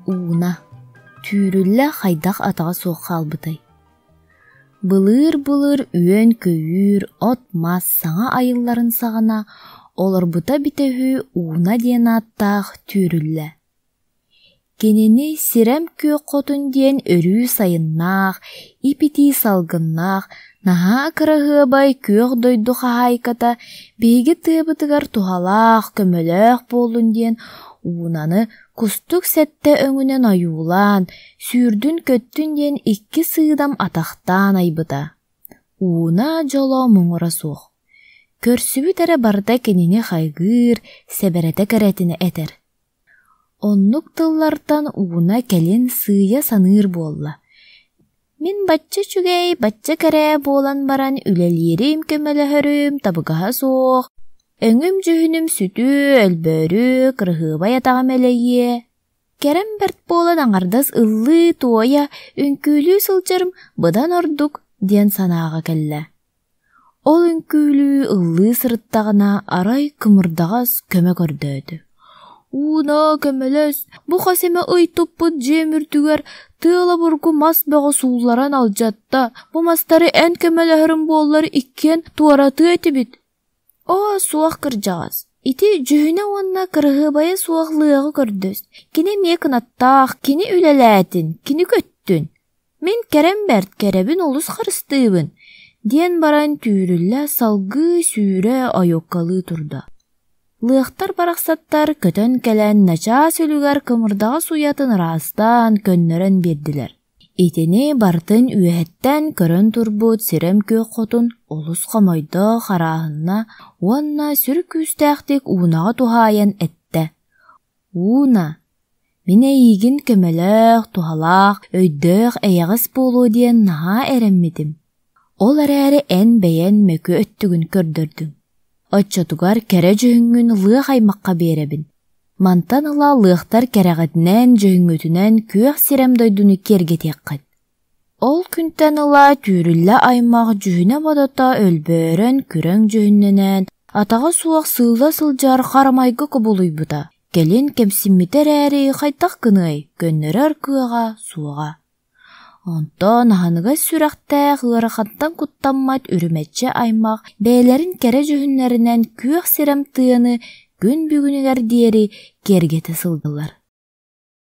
уна, түйрүллэ хайдах атаға соққа албытай. Былыр-былыр үйен көйір, от мас саңа айылларын сағана, оларбыта битehü уна диен аттақ түйрүллэ. Кенени сирем кө қотун диен өрүү сайыннақ, ипити салгыннақ, наха кырahıабай көөх дойду хахайката, бейги тыабытыгар тухалақ, көмөлөөх болун диен уунаны кустук сетте өңүнен аюулан, сүүрдүн көттүн диен икки сыыдам атақтан айбыта. Uuна жоло муңура суох. Көрсүбү тере барда кенини хайгыр, себерете керетини этер. Оннук тыллартан uuна келин сыйя саныр болла. Мин бачча чүгей, бачча кере болан баран үлелерим көмөлөһөрүм табыгаха суох. Өңүм жүһүнүм сүтү, өлбөрү, кырыһыабай атагам элейе. Керем берт болан аңардас ыллы туоя, үңкүүлүү сылчарым быдан ордук диэн санаага келле. Ол үңкүүлүү ыллы сырыттагына арай кымырдагас көмө көрдөөдү. Uuна көмөлөс, бу хасеме ый туппут жемүртүгер тыала бургу мас бөҕө сууларан алжатта, бу мастары эн көмөлөһөрүм буоллар иккен туараты этибит. О, суах кыржагас. Ити жүһүнэ уонна кырыһыабайа суахлыагы көрдөс. Кини мие кынаттаах, кини үлэлээтин, кини көттүн. Мен керем берт керебин олус харыстыыбын. Диэн баран түүрүллэ салгы сүүрэ айоккалы турда. Лыахтар барахсаттар көтөн келен нача сөлүгар кымырдага суятын раастан көннөрөн бердилер. Итини бартын үөһэттэн көрөн турбут сирем көөх хотун олус хомойдо хараахынна уонна сүр күүстээхтик уунага тухааyan этте. Uuна, мине ийгин көмөлөөх, тухалаах, өйдөөх эйэҕис буолуу диэн наһаа эреммитим. Ол эрээри эн бэйэн мөкү өттүгүн көрдөрдүм. Отчотугар кере жүһүҥҥүн лыах аймакка биэребин. Мантан ыла лыахтар кереҕэтинэн жүһүҥҥүтүнэн күөх сирем дойдуну кергетиэккат. Ол күнтэн ыла түүрүллэ аймак жүһүнэ бодота өлбөөрөн күрөң жүһүннэнэн атаҕа суох сыыла сылдьар харамайга кобулуйбута. Келин кемсиммитер ээри хайдах кыныай, көннөрөр кыаҕа суоҕа. Онтон аһаныгас сүрэхтээх ыарахаттан куттаммат үрүмэччэ аймак бээлэрин кере жүһүннэринэн күөх сирем тыаны күн бүгүнүгэр диэри кергете сылдылар.